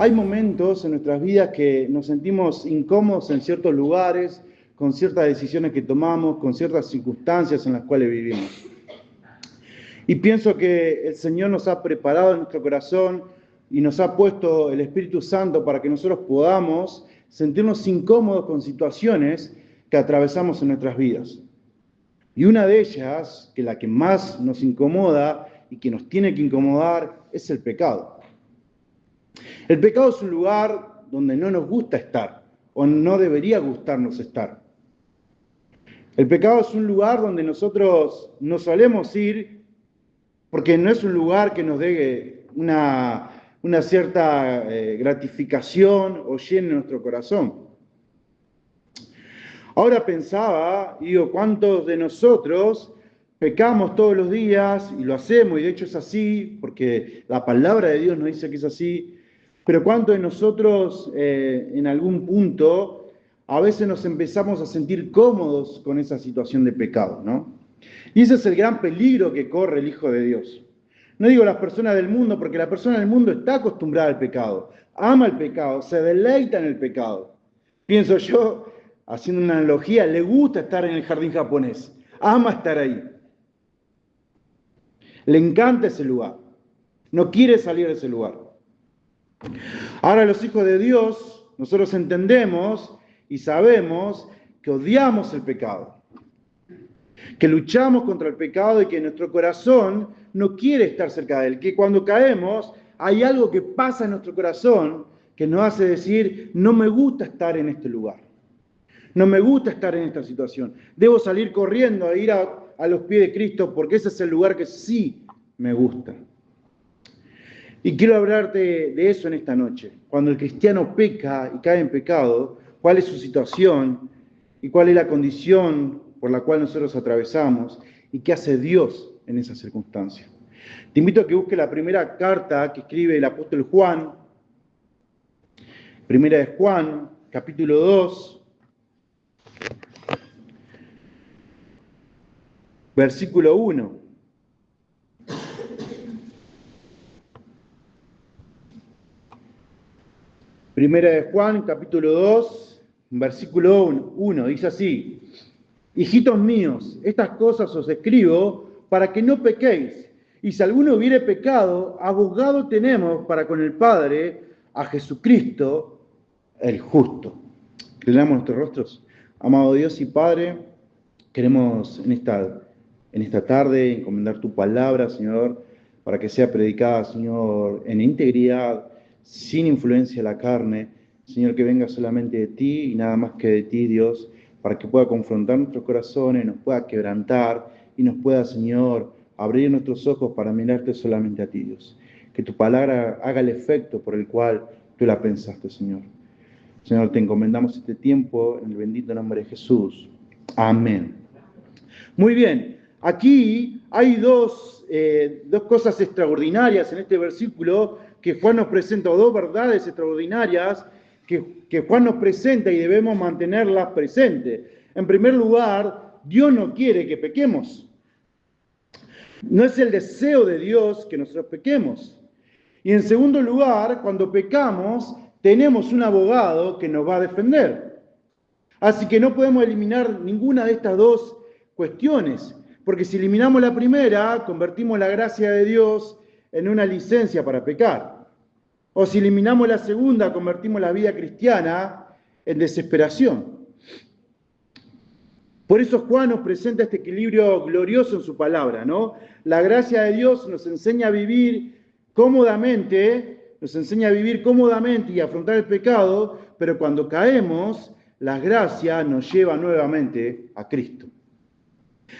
Hay momentos en nuestras vidas que nos sentimos incómodos en ciertos lugares, con ciertas decisiones que tomamos, con ciertas circunstancias en las cuales vivimos. Y pienso que el Señor nos ha preparado en nuestro corazón y nos ha puesto el Espíritu Santo para que nosotros podamos sentirnos incómodos con situaciones que atravesamos en nuestras vidas. Y una de ellas, que la que más nos incomoda y que nos tiene que incomodar, es el pecado. El pecado es un lugar donde no nos gusta estar, o no debería gustarnos estar. El pecado es un lugar donde nosotros no solemos ir, porque no es un lugar que nos dé una cierta gratificación o llene nuestro corazón. Ahora pensaba, digo, ¿cuántos de nosotros pecamos todos los días y lo hacemos? Y de hecho es así, porque la palabra de Dios nos dice que es así. Pero ¿cuántos de nosotros en algún punto a veces nos empezamos a sentir cómodos con esa situación de pecado, ¿no? Y ese es el gran peligro que corre el Hijo de Dios. No digo las personas del mundo, porque la persona del mundo está acostumbrada al pecado, ama el pecado, se deleita en el pecado. Pienso yo, haciendo una analogía, le gusta estar en el jardín japonés, ama estar ahí. Le encanta ese lugar, no quiere salir de ese lugar. Ahora los hijos de Dios, nosotros entendemos y sabemos que odiamos el pecado, que luchamos contra el pecado y que nuestro corazón no quiere estar cerca de él, que cuando caemos hay algo que pasa en nuestro corazón que nos hace decir, no me gusta estar en este lugar, no me gusta estar en esta situación, debo salir corriendo a ir a los pies de Cristo porque ese es el lugar que sí me gusta. Y quiero hablarte de eso en esta noche. Cuando el cristiano peca y cae en pecado, ¿cuál es su situación y cuál es la condición por la cual nosotros atravesamos y qué hace Dios en esa circunstancia? Te invito a que busques la primera carta que escribe el apóstol Juan, primera de Juan, capítulo 2, versículo 1. Primera de Juan, capítulo 2, versículo 1, dice así: Hijitos míos, estas cosas os escribo para que no pequéis. Y si alguno hubiere pecado, abogado tenemos para con el Padre, a Jesucristo, el justo. Inclinamos nuestros rostros. Amado Dios y Padre, queremos en esta tarde encomendar tu palabra, Señor, para que sea predicada, Señor, en integridad, sin influencia de la carne. Señor, que venga solamente de ti y nada más que de ti, Dios, para que pueda confrontar nuestros corazones, nos pueda quebrantar y nos pueda, Señor, abrir nuestros ojos para mirarte solamente a ti, Dios. Que tu palabra haga el efecto por el cual tú la pensaste, Señor. Señor, te encomendamos este tiempo en el bendito nombre de Jesús. Amén. Muy bien, aquí hay dos cosas extraordinarias en este versículo que Juan nos presenta, o dos verdades extraordinarias que Juan nos presenta y debemos mantenerlas presentes. En primer lugar, Dios no quiere que pequemos. No es el deseo de Dios que nosotros pequemos. Y en segundo lugar, cuando pecamos, tenemos un abogado que nos va a defender. Así que no podemos eliminar ninguna de estas dos cuestiones, porque si eliminamos la primera, convertimos la gracia de Dios en una licencia para pecar. O si eliminamos la segunda, convertimos la vida cristiana en desesperación. Por eso Juan nos presenta este equilibrio glorioso en su palabra, ¿no? La gracia de Dios nos enseña a vivir cómodamente, y afrontar el pecado, pero cuando caemos, la gracia nos lleva nuevamente a Cristo.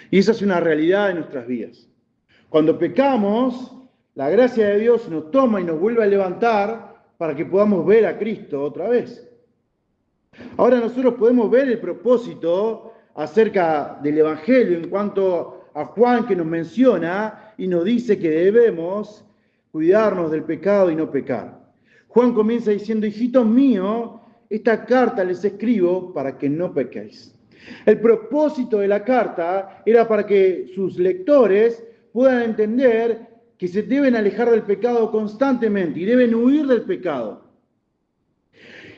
Y esa es una realidad de nuestras vidas. Cuando pecamos, la gracia de Dios nos toma y nos vuelve a levantar para que podamos ver a Cristo otra vez. Ahora nosotros podemos ver el propósito acerca del Evangelio en cuanto a Juan, que nos menciona y nos dice que debemos cuidarnos del pecado y no pecar. Juan comienza diciendo: hijitos míos, esta carta les escribo para que no pequéis. El propósito de la carta era para que sus lectores puedan entender que se deben alejar del pecado constantemente y deben huir del pecado.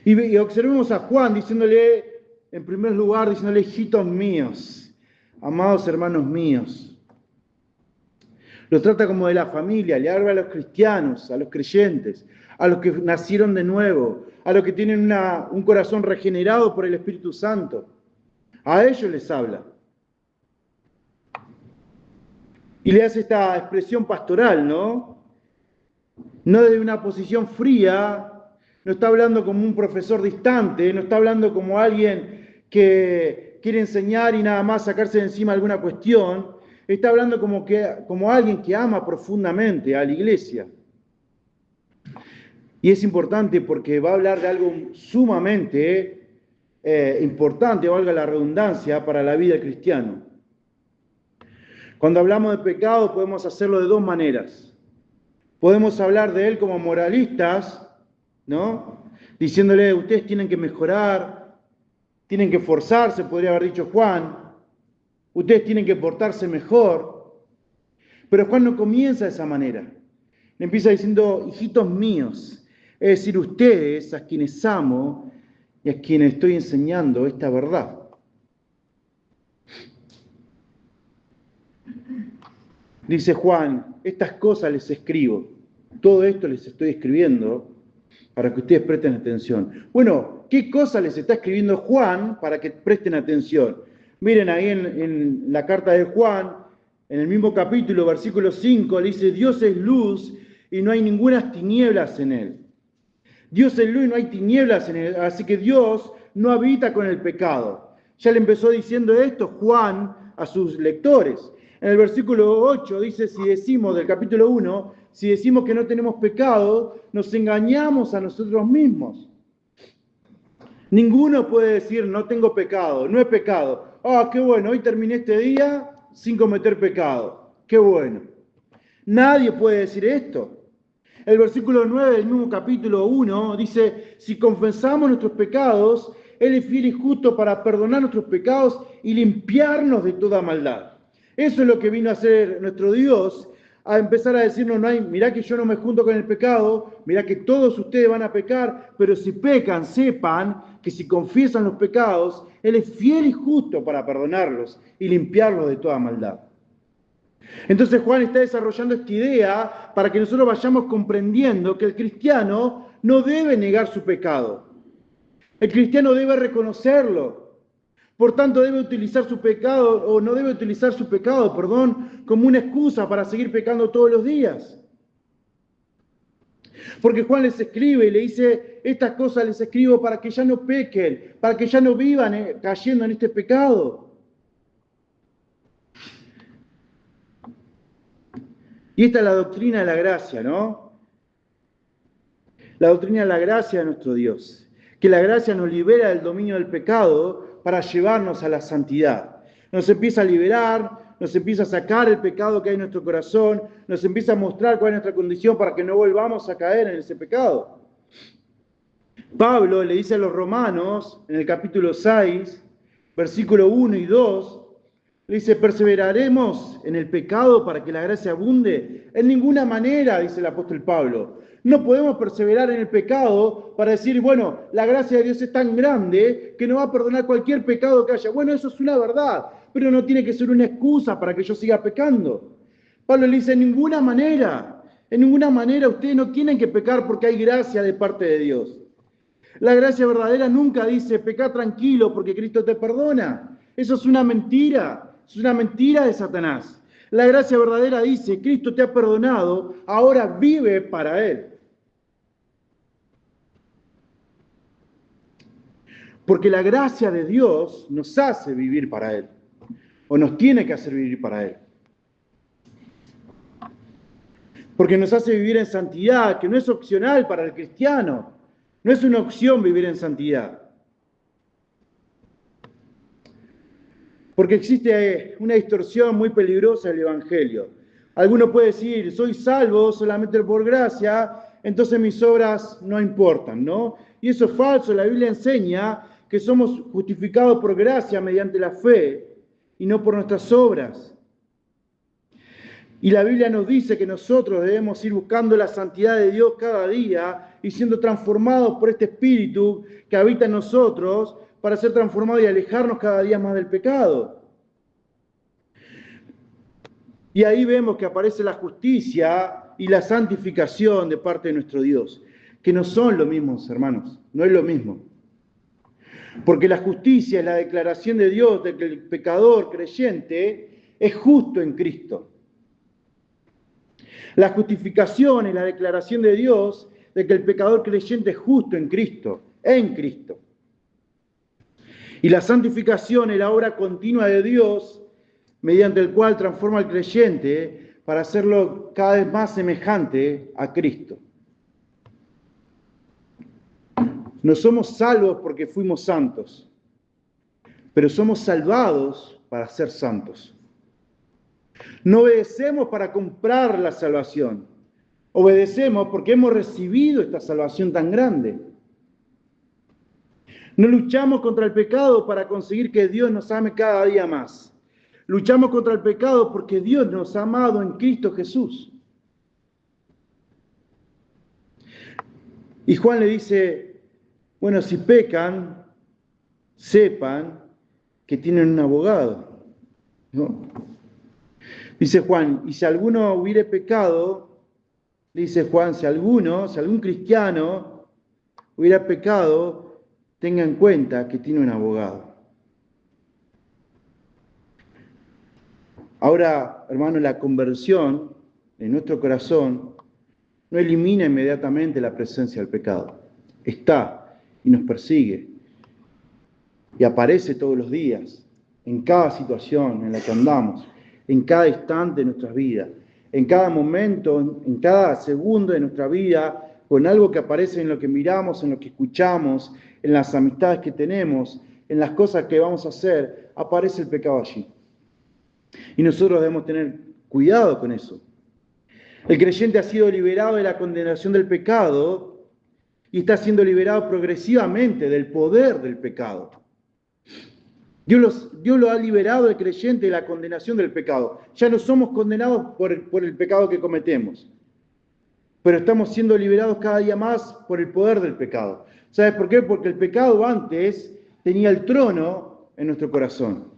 Y observemos a Juan diciéndole, en primer lugar, diciéndole, hijitos míos, amados hermanos míos. Los trata como de la familia, le habla a los cristianos, a los creyentes, a los que nacieron de nuevo, a los que tienen un corazón regenerado por el Espíritu Santo. A ellos les habla. Y le hace esta expresión pastoral, ¿no? No desde una posición fría, no está hablando como un profesor distante, no está hablando como alguien que quiere enseñar y nada más sacarse de encima alguna cuestión, está hablando como alguien que ama profundamente a la iglesia. Y es importante porque va a hablar de algo sumamente importante, valga la redundancia, para la vida cristiana. Cuando hablamos de pecado podemos hacerlo de dos maneras. Podemos hablar de él como moralistas, ¿no? Diciéndole, ustedes tienen que mejorar, tienen que esforzarse, podría haber dicho Juan, ustedes tienen que portarse mejor. Pero Juan no comienza de esa manera. Le empieza diciendo, hijitos míos, es decir, ustedes a quienes amo y a quienes estoy enseñando esta verdad. Dice Juan, estas cosas les escribo, todo esto les estoy escribiendo para que ustedes presten atención. Bueno, ¿qué cosa les está escribiendo Juan para que presten atención? Miren ahí en la carta de Juan, en el mismo capítulo, versículo 5, le dice, Dios es luz y no hay ninguna tinieblas en él. Dios es luz y no hay tinieblas en él, así que Dios no habita con el pecado. Ya le empezó diciendo esto Juan a sus lectores. En el versículo 8 dice, si decimos, del capítulo 1, si decimos que no tenemos pecado, nos engañamos a nosotros mismos. Ninguno puede decir, no tengo pecado, no he pecado. Ah, qué bueno, hoy terminé este día sin cometer pecado. Qué bueno. Nadie puede decir esto. El versículo 9 del mismo capítulo 1 dice, si confesamos nuestros pecados, Él es fiel y justo para perdonar nuestros pecados y limpiarnos de toda maldad. Eso es lo que vino a hacer nuestro Dios, a empezar a decirnos, mirá que yo no me junto con el pecado, mirá que todos ustedes van a pecar, pero si pecan, sepan que si confiesan los pecados, Él es fiel y justo para perdonarlos y limpiarlos de toda maldad. Entonces Juan está desarrollando esta idea para que nosotros vayamos comprendiendo que el cristiano no debe negar su pecado. El cristiano debe reconocerlo. Por tanto, debe utilizar su pecado, o no debe utilizar su pecado, como una excusa para seguir pecando todos los días. Porque Juan les escribe y le dice, estas cosas les escribo para que ya no pequen, para que ya no vivan cayendo en este pecado. Y esta es la doctrina de la gracia, ¿no? La doctrina de la gracia de nuestro Dios. Que la gracia nos libera del dominio del pecado para llevarnos a la santidad. Nos empieza a liberar, nos empieza a sacar el pecado que hay en nuestro corazón, nos empieza a mostrar cuál es nuestra condición para que no volvamos a caer en ese pecado. Pablo le dice a los romanos, en el capítulo 6, versículo 1 y 2, le dice, ¿perseveraremos en el pecado para que la gracia abunde? En ninguna manera, dice el apóstol Pablo. No podemos perseverar en el pecado para decir, bueno, la gracia de Dios es tan grande que nos va a perdonar cualquier pecado que haya. Bueno, eso es una verdad, pero no tiene que ser una excusa para que yo siga pecando. Pablo le dice, en ninguna manera ustedes no tienen que pecar porque hay gracia de parte de Dios. La gracia verdadera nunca dice, pecá tranquilo porque Cristo te perdona. Eso es una mentira de Satanás. La gracia verdadera dice, Cristo te ha perdonado, ahora vive para Él. Porque la gracia de Dios nos hace vivir para Él, o nos tiene que hacer vivir para Él. Porque nos hace vivir en santidad, que no es opcional para el cristiano, no es una opción vivir en santidad. Porque existe una distorsión muy peligrosa del Evangelio. Alguno puede decir, soy salvo solamente por gracia, entonces mis obras no importan, ¿no? Y eso es falso, la Biblia enseña que somos justificados por gracia mediante la fe y no por nuestras obras. Y la Biblia nos dice que nosotros debemos ir buscando la santidad de Dios cada día y siendo transformados por este Espíritu que habita en nosotros para ser transformados y alejarnos cada día más del pecado. Y ahí vemos que aparece la justicia y la santificación de parte de nuestro Dios, que no son lo mismo, hermanos, no es lo mismo. Porque la justicia es la declaración de Dios de que el pecador creyente es justo en Cristo. La justificación es la declaración de Dios de que el pecador creyente es justo en Cristo, en Cristo. Y la santificación es la obra continua de Dios mediante el cual transforma al creyente para hacerlo cada vez más semejante a Cristo. No somos salvos porque fuimos santos, pero somos salvados para ser santos. No obedecemos para comprar la salvación. Obedecemos porque hemos recibido esta salvación tan grande. No luchamos contra el pecado para conseguir que Dios nos ame cada día más. Luchamos contra el pecado porque Dios nos ha amado en Cristo Jesús. Y Juan le dice, bueno, si pecan, sepan que tienen un abogado, ¿no? Dice Juan, y si alguno hubiere pecado, dice Juan, si algún cristiano hubiera pecado, tenga en cuenta que tiene un abogado. Ahora, hermano, la conversión en nuestro corazón no elimina inmediatamente la presencia del pecado. Está y nos persigue y aparece todos los días, en cada situación en la que andamos, en cada instante de nuestras vidas, en cada momento, en cada segundo de nuestra vida, con algo que aparece en lo que miramos, en lo que escuchamos, en las amistades que tenemos, en las cosas que vamos a hacer, aparece el pecado allí. Y nosotros debemos tener cuidado con eso. El creyente ha sido liberado de la condenación del pecado y está siendo liberado progresivamente del poder del pecado. Dios lo ha liberado al creyente de la condenación del pecado. Ya no somos condenados por el pecado que cometemos, pero estamos siendo liberados cada día más por el poder del pecado. ¿Sabes por qué? Porque el pecado antes tenía el trono en nuestro corazón.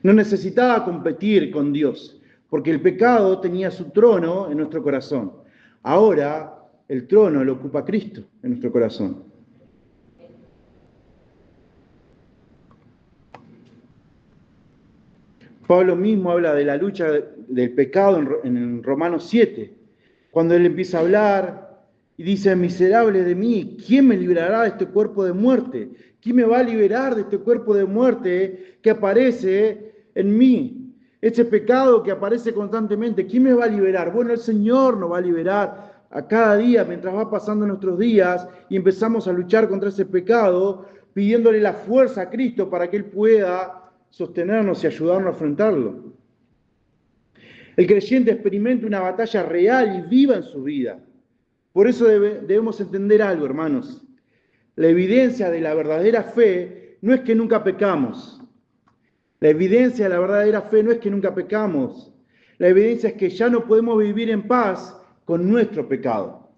No necesitaba competir con Dios, porque el pecado tenía su trono en nuestro corazón. Ahora el trono lo ocupa Cristo en nuestro corazón. Pablo mismo habla de la lucha del pecado en Romanos 7, cuando él empieza a hablar y dice, miserable de mí, ¿quién me librará de este cuerpo de muerte? ¿Quién me va a liberar de este cuerpo de muerte que aparece en mí? Ese pecado que aparece constantemente, ¿quién me va a liberar? Bueno, el Señor nos va a liberar a cada día mientras va pasando nuestros días y empezamos a luchar contra ese pecado, pidiéndole la fuerza a Cristo para que Él pueda sostenernos y ayudarnos a afrontarlo. El creyente experimenta una batalla real y viva en su vida. Por eso debemos entender algo, hermanos. La evidencia de la verdadera fe no es que nunca pecamos. La evidencia de la verdadera fe no es que nunca pecamos. La evidencia es que ya no podemos vivir en paz con nuestro pecado.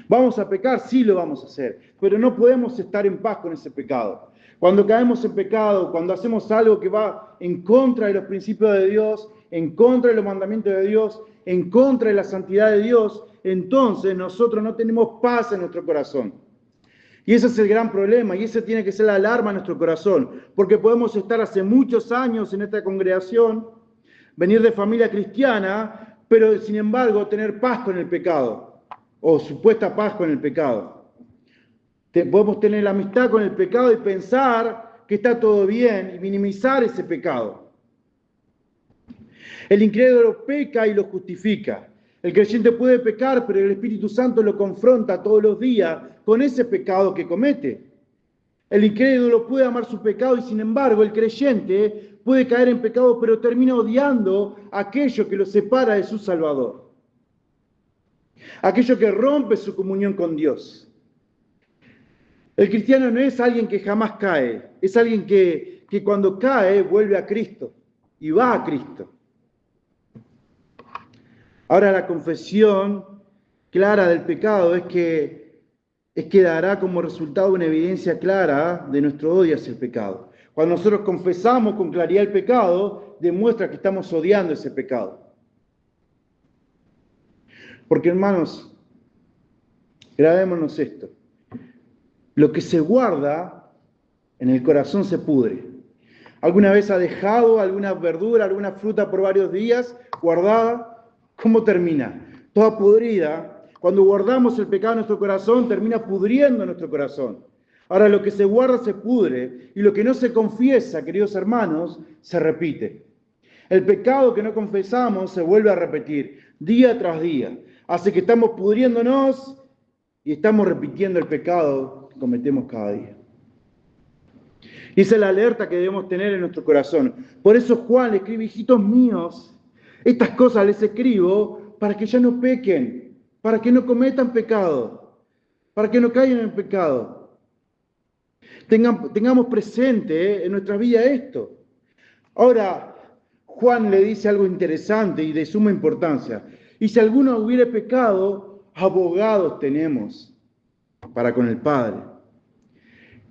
¿Vamos a pecar? Sí lo vamos a hacer, pero no podemos estar en paz con ese pecado. Cuando caemos en pecado, cuando hacemos algo que va en contra de los principios de Dios, en contra de los mandamientos de Dios, en contra de la santidad de Dios, entonces nosotros no tenemos paz en nuestro corazón. Y ese es el gran problema, y ese tiene que ser la alarma en nuestro corazón, porque podemos estar hace muchos años en esta congregación, venir de familia cristiana, pero sin embargo tener paz con el pecado, o supuesta paz con el pecado. Podemos tener la amistad con el pecado y pensar que está todo bien y minimizar ese pecado. El incrédulo peca y lo justifica. El creyente puede pecar, pero el Espíritu Santo lo confronta todos los días con ese pecado que comete. El incrédulo puede amar su pecado y sin embargo el creyente puede caer en pecado, pero termina odiando aquello que lo separa de su Salvador. Aquello que rompe su comunión con Dios. El cristiano no es alguien que jamás cae, es alguien que cuando cae vuelve a Cristo y va a Cristo. Ahora la confesión clara del pecado es que dará como resultado una evidencia clara de nuestro odio hacia el pecado. Cuando nosotros confesamos con claridad el pecado, demuestra que estamos odiando ese pecado. Porque hermanos, grabémonos esto. Lo que se guarda en el corazón se pudre. ¿Alguna vez ha dejado alguna verdura, alguna fruta por varios días guardada? ¿Cómo termina? Toda podrida. Cuando guardamos el pecado en nuestro corazón, termina pudriendo nuestro corazón. Ahora, lo que se guarda se pudre y lo que no se confiesa, queridos hermanos, se repite. El pecado que no confesamos se vuelve a repetir día tras día. Hace que estamos pudriéndonos y estamos repitiendo el pecado que cometemos cada día. Y esa es la alerta que debemos tener en nuestro corazón. Por eso Juan le escribe: hijitos míos, estas cosas les escribo para que ya no pequen, para que no cometan pecado, para que no caigan en pecado. Tengamos presente en nuestra vida esto. Ahora, Juan le dice algo interesante y de suma importancia. Y si alguno hubiere pecado, abogados tenemos para con el Padre.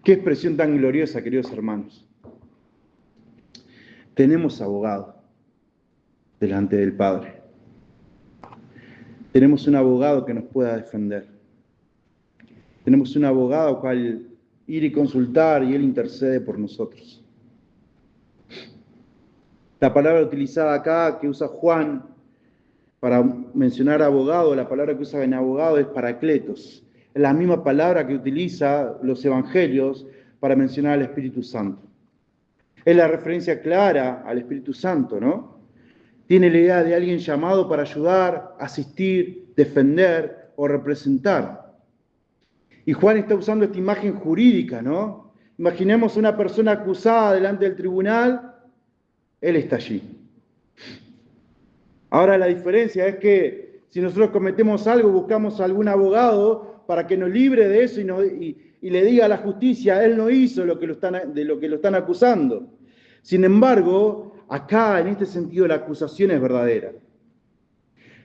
Qué expresión tan gloriosa, queridos hermanos. Tenemos abogado delante del Padre. Tenemos un abogado que nos pueda defender. Tenemos un abogado al cual ir y consultar y Él intercede por nosotros. La palabra utilizada acá, que usa Juan para mencionar abogado, la palabra que usa en abogado es paracletos. Es la misma palabra que utiliza los evangelios para mencionar al Espíritu Santo. Es la referencia clara al Espíritu Santo, ¿no? Tiene la idea de alguien llamado para ayudar, asistir, defender o representar. Y Juan está usando esta imagen jurídica, ¿no? Imaginemos una persona acusada delante del tribunal, él está allí. Ahora la diferencia es que si nosotros cometemos algo, buscamos a algún abogado para que nos libre de eso y le diga a la justicia: él no hizo de lo que lo están acusando. Sin embargo, acá en este sentido la acusación es verdadera.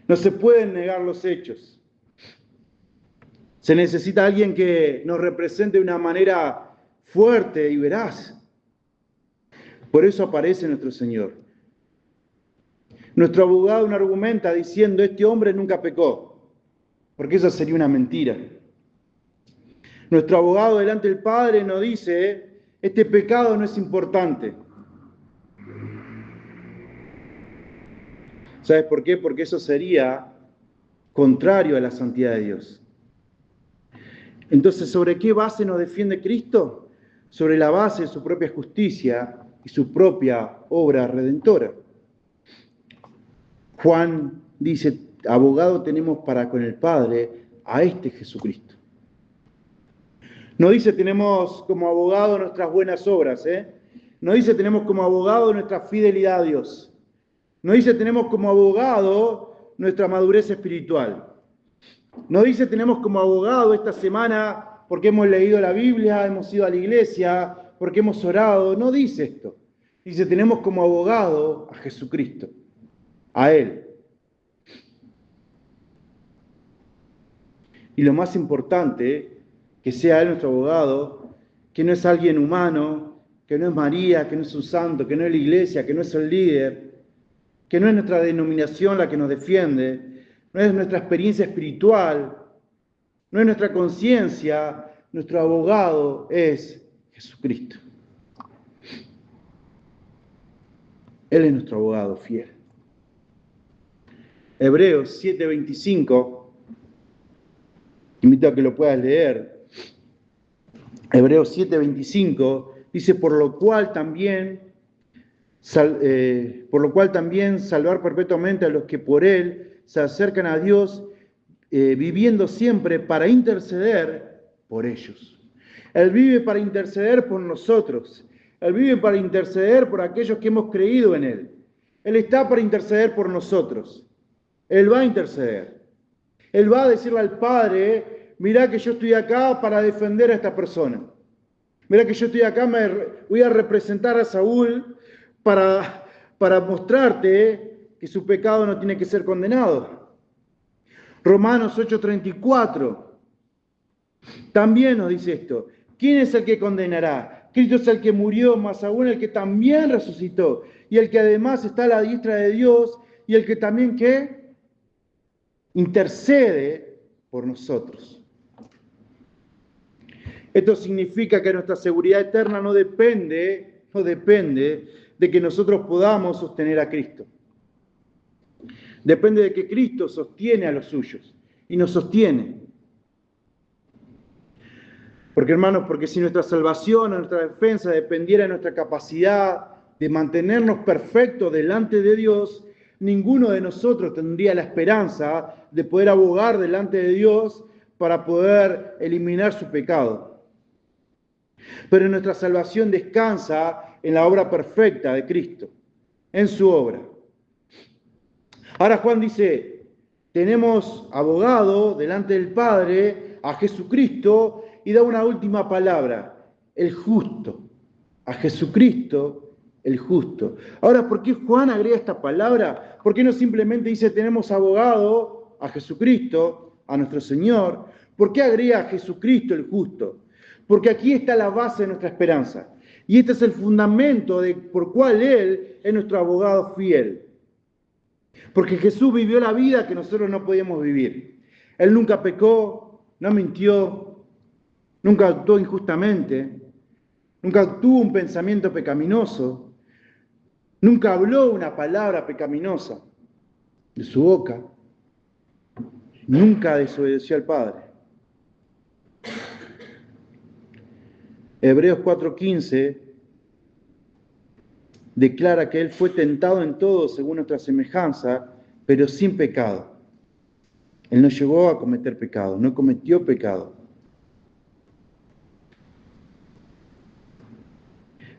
No se pueden negar los hechos. Se necesita alguien que nos represente de una manera fuerte y veraz. Por eso aparece nuestro Señor. Nuestro abogado no argumenta diciendo: este hombre nunca pecó, porque eso sería una mentira. Nuestro abogado delante del Padre nos dice: este pecado no es importante. ¿Sabes por qué? Porque eso sería contrario a la santidad de Dios. Entonces, ¿sobre qué base nos defiende Cristo? Sobre la base de su propia justicia y su propia obra redentora. Juan dice: abogado tenemos para con el Padre a este Jesucristo. No dice tenemos como abogado nuestras buenas obras, No dice tenemos como abogado nuestra fidelidad a Dios. No dice tenemos como abogado nuestra madurez espiritual. No dice tenemos como abogado esta semana porque hemos leído la Biblia, hemos ido a la iglesia, porque hemos orado. No dice esto. Dice tenemos como abogado a Jesucristo, a Él. Y lo más importante, que sea Él nuestro abogado, que no es alguien humano, que no es María, que no es un santo, que no es la iglesia, que no es el líder, que no es nuestra denominación la que nos defiende, no es nuestra experiencia espiritual, no es nuestra conciencia, nuestro abogado es Jesucristo. Él es nuestro abogado fiel. Hebreos 7:25, invito a que lo puedas leer. Hebreos 7:25 dice: por lo cual también salvar perpetuamente a los que por Él se acercan a Dios, viviendo siempre para interceder por ellos. Él vive para interceder por nosotros. Él vive para interceder por aquellos que hemos creído en Él. Él está para interceder por nosotros. Él va a interceder. Él va a decirle al Padre: mirá que yo estoy acá para defender a esta persona. Mirá que yo estoy acá, voy a representar a Saúl para mostrarte que su pecado no tiene que ser condenado. Romanos 8:34 también nos dice esto. ¿Quién es el que condenará? Cristo es el que murió, más aún el que también resucitó, y el que además está a la diestra de Dios, y el que también, ¿qué? Intercede por nosotros. Esto significa que nuestra seguridad eterna no depende de que nosotros podamos sostener a Cristo. Depende de que Cristo sostiene a los suyos y nos sostiene. Porque hermanos, porque si nuestra salvación, nuestra defensa dependiera de nuestra capacidad de mantenernos perfectos delante de Dios, ninguno de nosotros tendría la esperanza de poder abogar delante de Dios para poder eliminar su pecado. Pero nuestra salvación descansa en la obra perfecta de Cristo, en su obra. Ahora Juan dice, tenemos abogado delante del Padre, a Jesucristo, y da una última palabra, el justo. A Jesucristo, el justo. Ahora, ¿por qué Juan agrega esta palabra? ¿Por qué no simplemente dice tenemos abogado a Jesucristo, a nuestro Señor? ¿Por qué agrega a Jesucristo el justo? Porque aquí está la base de nuestra esperanza. Y este es el fundamento por cual Él es nuestro abogado fiel. Porque Jesús vivió la vida que nosotros no podíamos vivir. Él nunca pecó, no mintió, nunca actuó injustamente, nunca tuvo un pensamiento pecaminoso, nunca habló una palabra pecaminosa de su boca, nunca desobedeció al Padre. Hebreos 4:15 declara que Él fue tentado en todo según nuestra semejanza, pero sin pecado. Él no llegó a cometer pecado, no cometió pecado.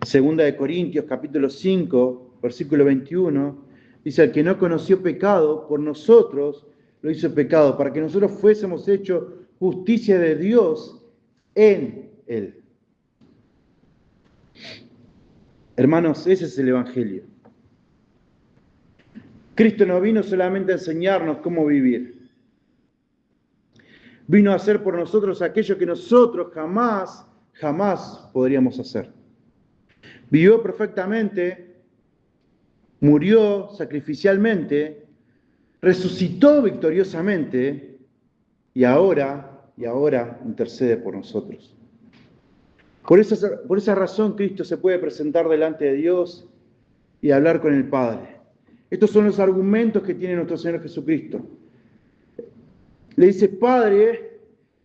Segunda de Corintios, capítulo 5, versículo 21, dice, el que no conoció pecado, por nosotros lo hizo pecado, para que nosotros fuésemos hechos justicia de Dios en Él. Hermanos, ese es el Evangelio. Cristo no vino solamente a enseñarnos cómo vivir. Vino a hacer por nosotros aquello que nosotros jamás podríamos hacer. Vivió perfectamente, murió sacrificialmente, resucitó victoriosamente y ahora intercede por nosotros. Por esa razón Cristo se puede presentar delante de Dios y hablar con el Padre. Estos son los argumentos que tiene nuestro Señor Jesucristo. Le dice, Padre,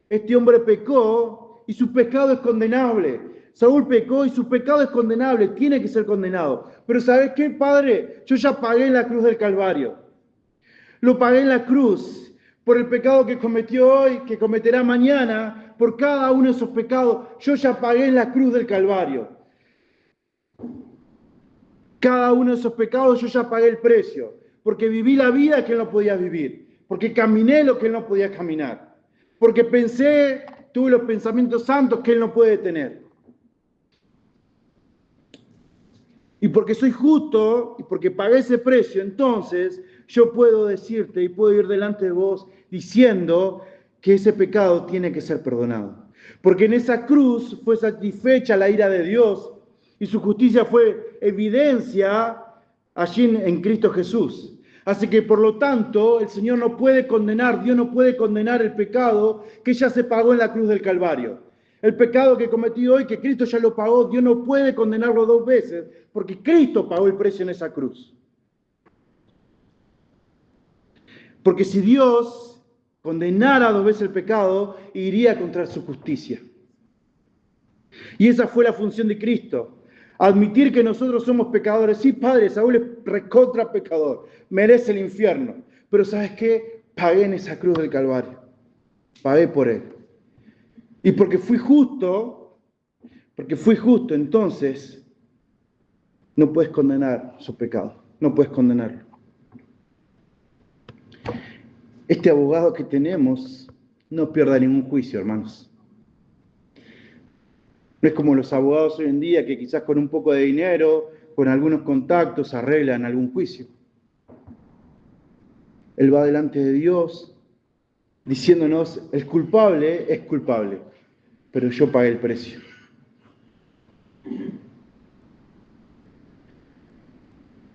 este hombre pecó y su pecado es condenable. Saúl pecó y su pecado es condenable, tiene que ser condenado. Pero ¿sabes qué, Padre? Yo ya pagué en la cruz del Calvario. Lo pagué en la cruz por el pecado que cometió hoy, que cometerá mañana, por cada uno de esos pecados. Yo ya pagué en la cruz del Calvario. Cada uno de esos pecados yo ya pagué el precio, porque viví la vida que él no podía vivir, porque caminé lo que él no podía caminar, porque tuve los pensamientos santos que él no puede tener. Y porque soy justo y porque pagué ese precio, entonces yo puedo decirte y puedo ir delante de vos diciendo que ese pecado tiene que ser perdonado. Porque en esa cruz fue satisfecha la ira de Dios y su justicia fue evidencia allí en Cristo Jesús. Así que por lo tanto el Señor no puede condenar, Dios no puede condenar el pecado que ya se pagó en la cruz del Calvario. El pecado que cometí hoy, que Cristo ya lo pagó, Dios no puede condenarlo dos veces, porque Cristo pagó el precio en esa cruz. Porque si Dios condenara dos veces el pecado, iría contra su justicia. Y esa fue la función de Cristo. Admitir que nosotros somos pecadores. Sí, Padre, Saúl es recontra pecador, merece el infierno. Pero ¿sabes qué? Pagué en esa cruz del Calvario. Pagué por él. Y porque fui justo, entonces no puedes condenar su pecado, no puedes condenarlo. Este abogado que tenemos no pierda ningún juicio, hermanos. No es como los abogados hoy en día que quizás con un poco de dinero, con algunos contactos, arreglan algún juicio. Él va delante de Dios diciéndonos, el culpable es culpable, pero yo pagué el precio.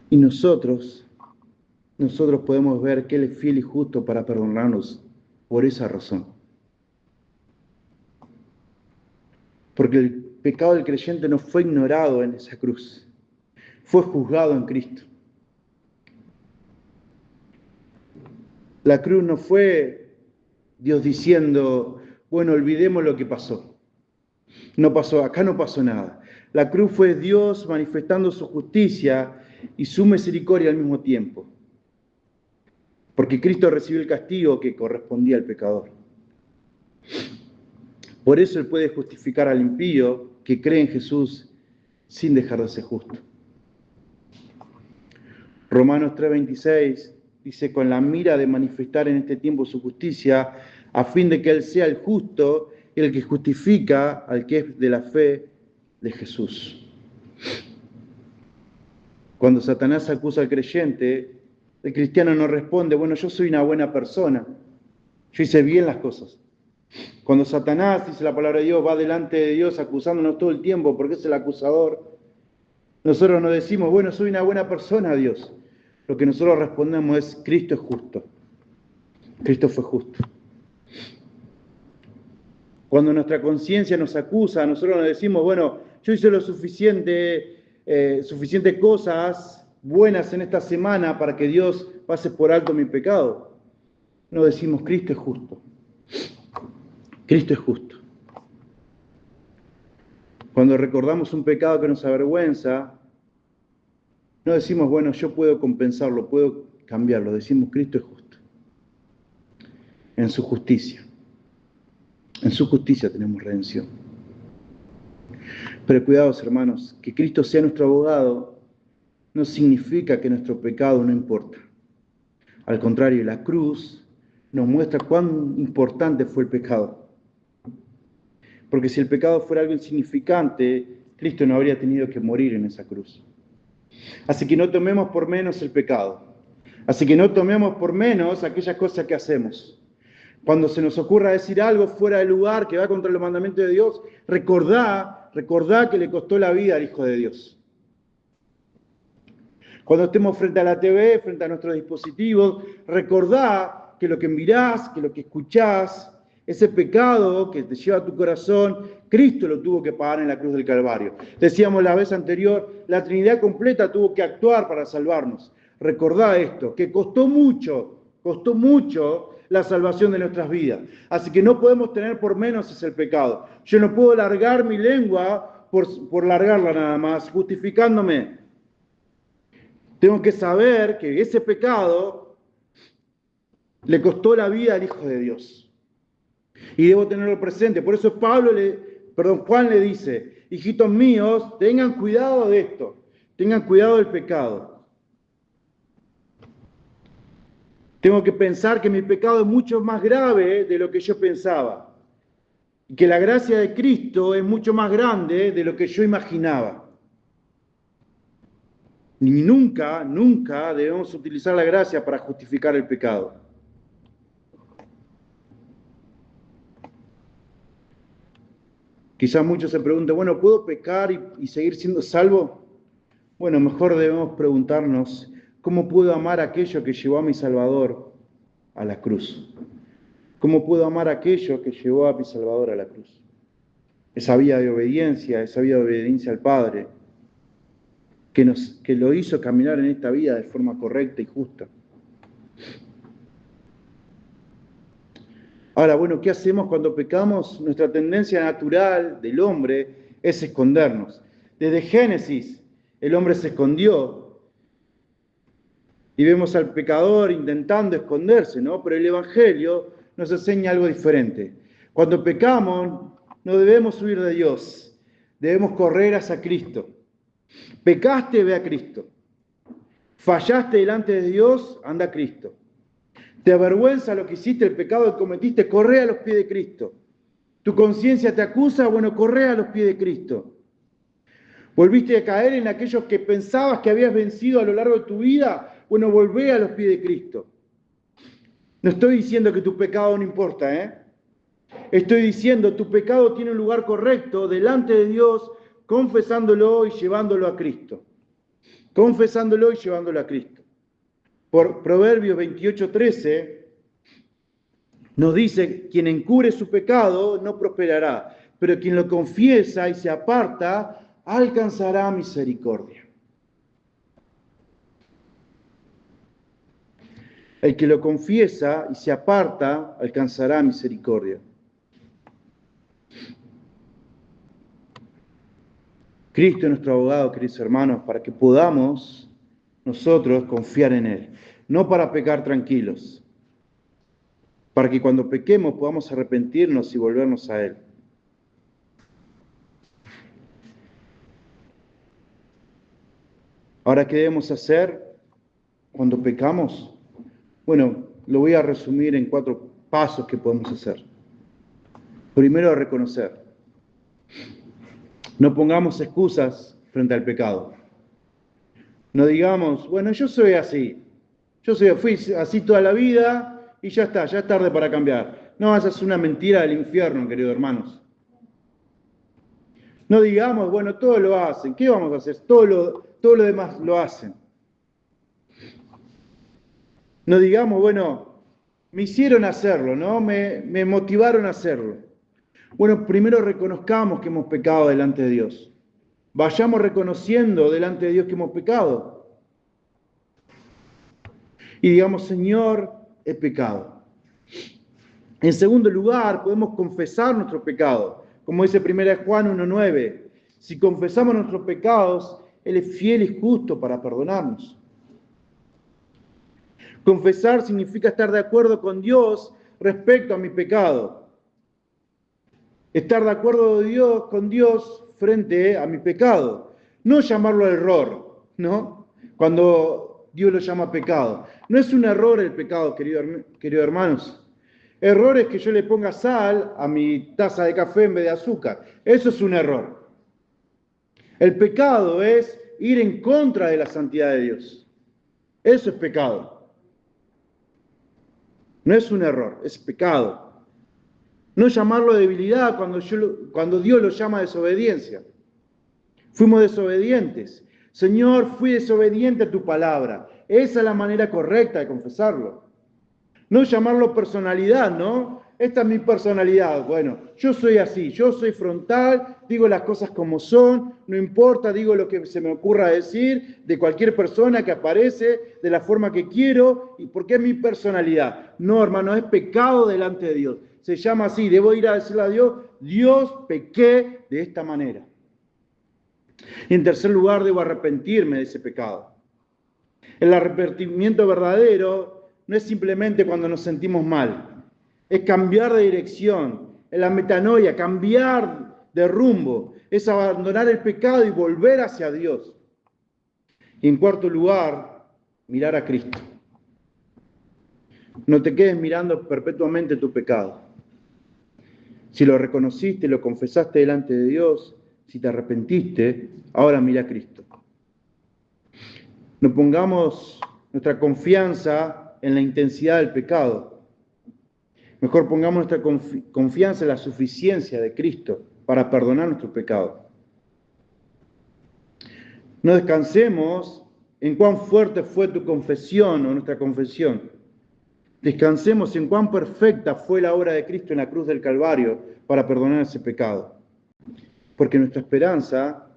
Y nosotros podemos ver que Él es fiel y justo para perdonarnos por esa razón. Porque el pecado del creyente no fue ignorado en esa cruz, fue juzgado en Cristo. La cruz no fue Dios diciendo, bueno, olvidemos lo que pasó. Acá no pasó nada. La cruz fue Dios manifestando su justicia y su misericordia al mismo tiempo. Porque Cristo recibió el castigo que correspondía al pecador. Por eso Él puede justificar al impío que cree en Jesús sin dejar de ser justo. Romanos 3:26 dice, con la mira de manifestar en este tiempo su justicia, a fin de que Él sea el justo y el que justifica al que es de la fe de Jesús. Cuando Satanás acusa al creyente, el cristiano no responde, bueno, yo soy una buena persona, yo hice bien las cosas. Cuando Satanás, dice la palabra de Dios, va delante de Dios acusándonos todo el tiempo porque es el acusador, nosotros no decimos, bueno, soy una buena persona, Dios. Lo que nosotros respondemos es, Cristo es justo. Cristo fue justo. Cuando nuestra conciencia nos acusa, nosotros nos decimos, bueno, yo hice lo suficientes cosas buenas en esta semana para que Dios pase por alto mi pecado. No decimos, Cristo es justo. Cristo es justo. Cuando recordamos un pecado que nos avergüenza, no decimos, bueno, yo puedo compensarlo, puedo cambiarlo. Decimos, Cristo es justo. En su justicia. En su justicia tenemos redención. Pero cuidados, hermanos, que Cristo sea nuestro abogado no significa que nuestro pecado no importa. Al contrario, la cruz nos muestra cuán importante fue el pecado. Porque si el pecado fuera algo insignificante, Cristo no habría tenido que morir en esa cruz. Así que no tomemos por menos el pecado. Así que no tomemos por menos aquellas cosas que hacemos. Cuando se nos ocurra decir algo fuera de lugar que va contra los mandamientos de Dios, recordá que le costó la vida al Hijo de Dios. Cuando estemos frente a la TV, frente a nuestros dispositivos, recordá que lo que mirás, que lo que escuchás, ese pecado que te lleva a tu corazón, Cristo lo tuvo que pagar en la cruz del Calvario. Decíamos la vez anterior, la Trinidad completa tuvo que actuar para salvarnos. Recordá esto, que costó mucho la salvación de nuestras vidas. Así que no podemos tener por menos ese pecado. Yo no puedo largar mi lengua por largarla nada más, justificándome. Tengo que saber que ese pecado le costó la vida al Hijo de Dios. Y debo tenerlo presente. Por eso Juan le dice, hijitos míos, tengan cuidado de esto. Tengan cuidado del pecado. Tengo que pensar que mi pecado es mucho más grave de lo que yo pensaba. Y que la gracia de Cristo es mucho más grande de lo que yo imaginaba. Y nunca debemos utilizar la gracia para justificar el pecado. Quizás muchos se pregunten, bueno, ¿puedo pecar y seguir siendo salvo? Bueno, mejor debemos preguntarnos, ¿cómo puedo amar a aquello que llevó a mi Salvador a la cruz? ¿Cómo puedo amar a aquello que llevó a mi Salvador a la cruz? Esa vida de obediencia al Padre, que lo hizo caminar en esta vida de forma correcta y justa. Ahora, bueno, ¿qué hacemos cuando pecamos? Nuestra tendencia natural del hombre es escondernos. Desde Génesis, el hombre se escondió y vemos al pecador intentando esconderse, ¿no? Pero el Evangelio nos enseña algo diferente. Cuando pecamos, no debemos huir de Dios, debemos correr hacia Cristo. Pecaste, ve a Cristo. Fallaste delante de Dios, anda a Cristo. ¿Te avergüenza lo que hiciste, el pecado que cometiste? Corre a los pies de Cristo. ¿Tu conciencia te acusa? Bueno, corre a los pies de Cristo. ¿Volviste a caer en aquellos que pensabas que habías vencido a lo largo de tu vida? Bueno, volvé a los pies de Cristo. No estoy diciendo que tu pecado no importa, ¿eh? Estoy diciendo tu pecado tiene un lugar correcto delante de Dios, confesándolo y llevándolo a Cristo. Confesándolo y llevándolo a Cristo. Por Proverbios 28:13 nos dice, quien encubre su pecado no prosperará, pero quien lo confiesa y se aparta alcanzará misericordia. El que lo confiesa y se aparta alcanzará misericordia. Cristo es nuestro abogado, queridos hermanos, para que podamos nosotros confiar en Él. No para pecar tranquilos, para que cuando pequemos podamos arrepentirnos y volvernos a Él. Ahora, ¿qué debemos hacer cuando pecamos? Bueno, lo voy a resumir en 4 pasos que podemos hacer. Primero, reconocer. No pongamos excusas frente al pecado. No digamos, bueno, yo soy así. Fui así toda la vida y ya está, ya es tarde para cambiar. No, esa es una mentira del infierno, queridos hermanos. No digamos, bueno, todo lo hacen. ¿Qué vamos a hacer? Todo lo demás lo hacen. No digamos, bueno, me hicieron hacerlo, ¿no? Me motivaron a hacerlo. Bueno, primero reconozcamos que hemos pecado delante de Dios. Vayamos reconociendo delante de Dios que hemos pecado. Y digamos, Señor, he pecado. En segundo lugar, podemos confesar nuestro pecado. Como dice 1 Juan 1:9, si confesamos nuestros pecados, Él es fiel y justo para perdonarnos. Confesar significa estar de acuerdo con Dios respecto a mi pecado. Estar de acuerdo con Dios frente a mi pecado. No llamarlo error, ¿no? Cuando Dios lo llama pecado. No es un error el pecado, queridos hermanos. Error es que yo le ponga sal a mi taza de café en vez de azúcar. Eso es un error. El pecado es ir en contra de la santidad de Dios. Eso es pecado. No es un error, es pecado. No llamarlo debilidad cuando Dios lo llama desobediencia. Fuimos desobedientes. Señor, fui desobediente a tu palabra. Esa es la manera correcta de confesarlo. No llamarlo personalidad, ¿no? Esta es mi personalidad. Bueno, yo soy así, yo soy frontal, digo las cosas como son, no importa, digo lo que se me ocurra decir de cualquier persona que aparece de la forma que quiero, y porque es mi personalidad. No, hermano, es pecado delante de Dios. Se llama así, debo ir a decirle a Dios, Dios, pequé de esta manera. Y en tercer lugar, debo arrepentirme de ese pecado. El arrepentimiento verdadero no es simplemente cuando nos sentimos mal, es cambiar de dirección, es la metanoia, cambiar de rumbo, es abandonar el pecado y volver hacia Dios. Y en cuarto lugar, mirar a Cristo. No te quedes mirando perpetuamente tu pecado. Si lo reconociste, lo confesaste delante de Dios, si te arrepentiste, ahora mira a Cristo. No pongamos nuestra confianza en la intensidad del pecado. Mejor pongamos nuestra confianza en la suficiencia de Cristo para perdonar nuestro pecado. No descansemos en cuán fuerte fue tu confesión o nuestra confesión. Descansemos en cuán perfecta fue la obra de Cristo en la cruz del Calvario para perdonar ese pecado. Porque nuestra esperanza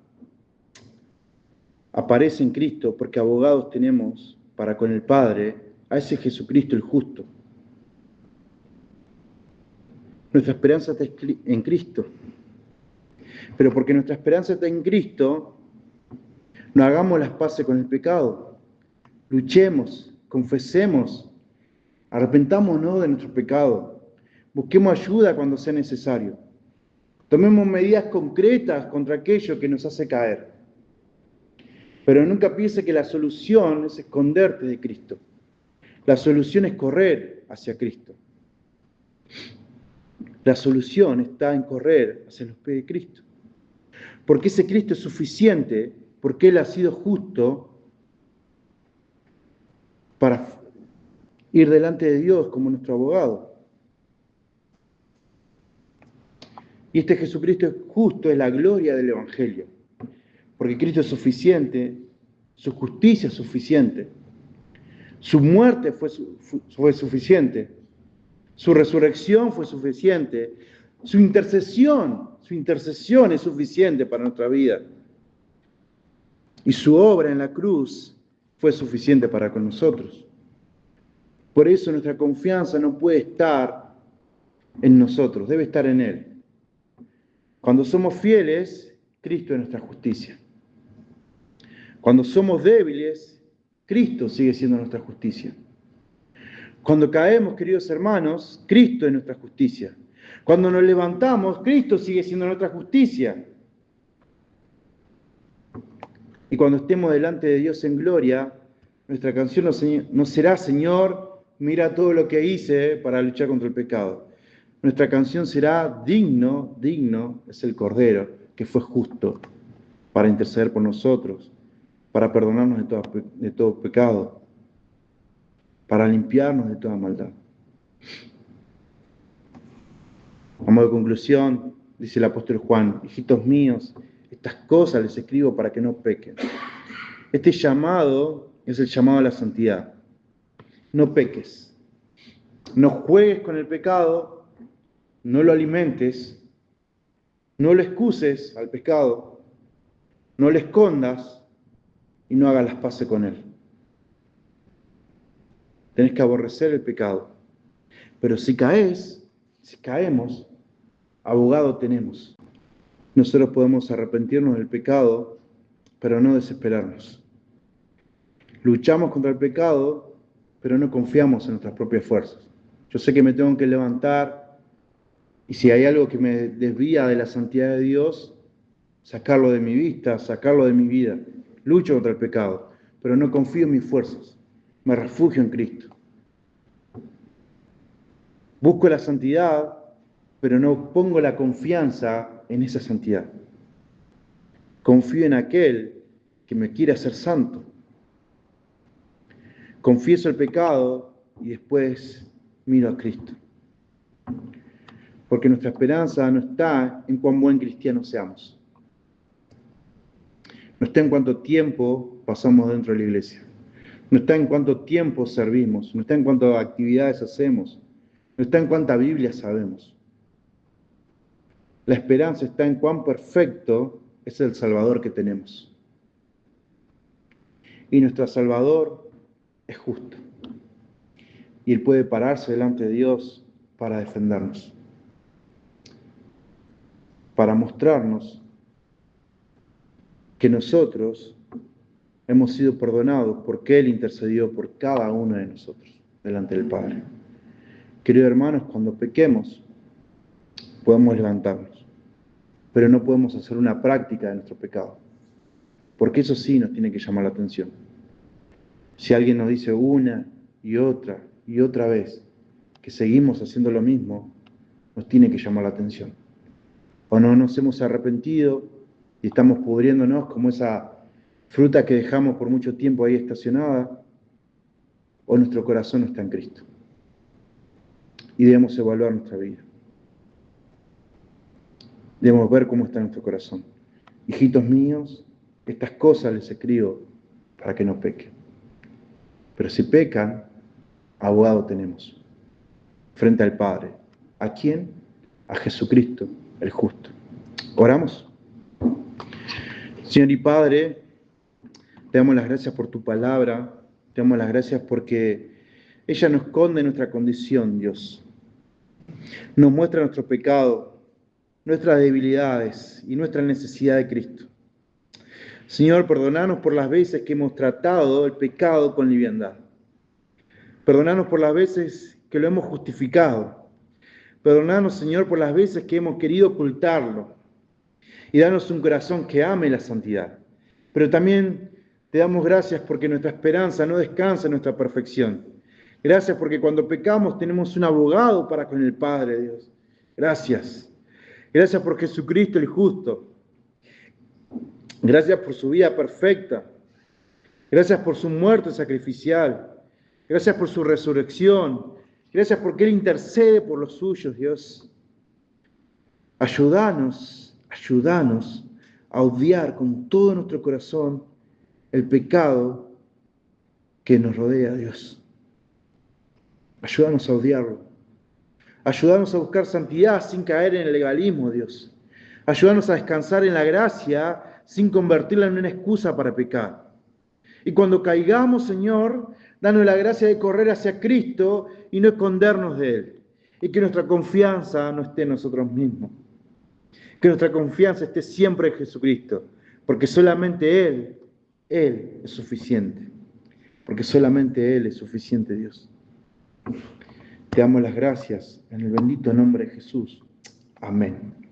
aparece en Cristo, porque abogados tenemos para con el Padre a ese Jesucristo el justo. Nuestra esperanza está en Cristo. Pero porque nuestra esperanza está en Cristo, no hagamos las paces con el pecado. Luchemos, confesemos, arrepentámonos de nuestro pecado. Busquemos ayuda cuando sea necesario. Tomemos medidas concretas contra aquello que nos hace caer. Pero nunca piense que la solución es esconderte de Cristo. La solución es correr hacia Cristo. La solución está en correr hacia los pies de Cristo. Porque ese Cristo es suficiente, porque Él ha sido justo para ir delante de Dios como nuestro abogado. Y este Jesucristo es justo, es la gloria del Evangelio. Porque Cristo es suficiente, su justicia es suficiente, su muerte fue suficiente, su resurrección fue suficiente, su intercesión es suficiente para nuestra vida. Y su obra en la cruz fue suficiente para con nosotros. Por eso nuestra confianza no puede estar en nosotros, debe estar en Él. Cuando somos fieles, Cristo es nuestra justicia. Cuando somos débiles, Cristo sigue siendo nuestra justicia. Cuando caemos, queridos hermanos, Cristo es nuestra justicia. Cuando nos levantamos, Cristo sigue siendo nuestra justicia. Y cuando estemos delante de Dios en gloria, nuestra canción no será, Señor, mira todo lo que hice para luchar contra el pecado. Nuestra canción será, digno es el Cordero, que fue justo para interceder por nosotros, para perdonarnos de todo pecado, para limpiarnos de toda maldad. A modo de conclusión, dice el apóstol Juan, hijitos míos, estas cosas les escribo para que no pequen. Este llamado es el llamado a la santidad. No peques. No juegues con el pecado, no lo alimentes, no lo excuses al pecado, no le escondas y no hagas las paces con él. Tenés que aborrecer el pecado. Pero si caemos, abogado tenemos. Nosotros podemos arrepentirnos del pecado, pero no desesperarnos. Luchamos contra el pecado, pero no confiamos en nuestras propias fuerzas. Yo sé que me tengo que levantar y si hay algo que me desvía de la santidad de Dios, sacarlo de mi vista, sacarlo de mi vida. Lucho contra el pecado, pero no confío en mis fuerzas. Me refugio en Cristo. Busco la santidad, pero no pongo la confianza en esa santidad. Confío en aquel que me quiere hacer santo. Confieso el pecado y después miro a Cristo. Porque nuestra esperanza no está en cuán buen cristiano seamos. No está en cuánto tiempo pasamos dentro de la iglesia. No está en cuánto tiempo servimos. No está en cuántas actividades hacemos. No está en cuánta Biblia sabemos. La esperanza está en cuán perfecto es el Salvador que tenemos. Y nuestro Salvador es justo. Y Él puede pararse delante de Dios para defendernos. Para mostrarnos que nosotros hemos sido perdonados porque Él intercedió por cada uno de nosotros delante del Padre. Queridos hermanos, cuando pequemos, podemos levantarnos, pero no podemos hacer una práctica de nuestro pecado, porque eso sí nos tiene que llamar la atención. Si alguien nos dice una y otra vez que seguimos haciendo lo mismo, nos tiene que llamar la atención. O no nos hemos arrepentido y estamos pudriéndonos como esa fruta que dejamos por mucho tiempo ahí estacionada, o nuestro corazón no está en Cristo. Y debemos evaluar nuestra vida. Debemos ver cómo está nuestro corazón. Hijitos míos, estas cosas les escribo para que no pequen. Pero si pecan, abogado tenemos frente al Padre. ¿A quién? A Jesucristo, el justo. ¿Oramos? Señor y Padre, te damos las gracias por tu palabra, te damos las gracias porque ella nos esconde nuestra condición, Dios. Nos muestra nuestro pecado, nuestras debilidades y nuestra necesidad de Cristo. Señor, perdonanos por las veces que hemos tratado el pecado con liviandad. Perdonanos por las veces que lo hemos justificado. Perdonanos, Señor, por las veces que hemos querido ocultarlo. Y danos un corazón que ame la santidad. Pero también te damos gracias porque nuestra esperanza no descansa en nuestra perfección. Gracias porque cuando pecamos tenemos un abogado para con el Padre, Dios. Gracias. Gracias por Jesucristo el justo. Gracias por su vida perfecta. Gracias por su muerte sacrificial. Gracias por su resurrección. Gracias porque Él intercede por los suyos, Dios. Ayúdanos a odiar con todo nuestro corazón el pecado que nos rodea, Dios. Ayúdanos a odiarlo. Ayúdanos a buscar santidad sin caer en el legalismo, Dios. Ayúdanos a descansar en la gracia sin convertirla en una excusa para pecar. Y cuando caigamos, Señor, danos la gracia de correr hacia Cristo y no escondernos de Él. Y que nuestra confianza no esté en nosotros mismos. Que nuestra confianza esté siempre en Jesucristo. Porque solamente Él es suficiente. Porque solamente Él es suficiente, Dios. Te damos las gracias en el bendito nombre de Jesús. Amén.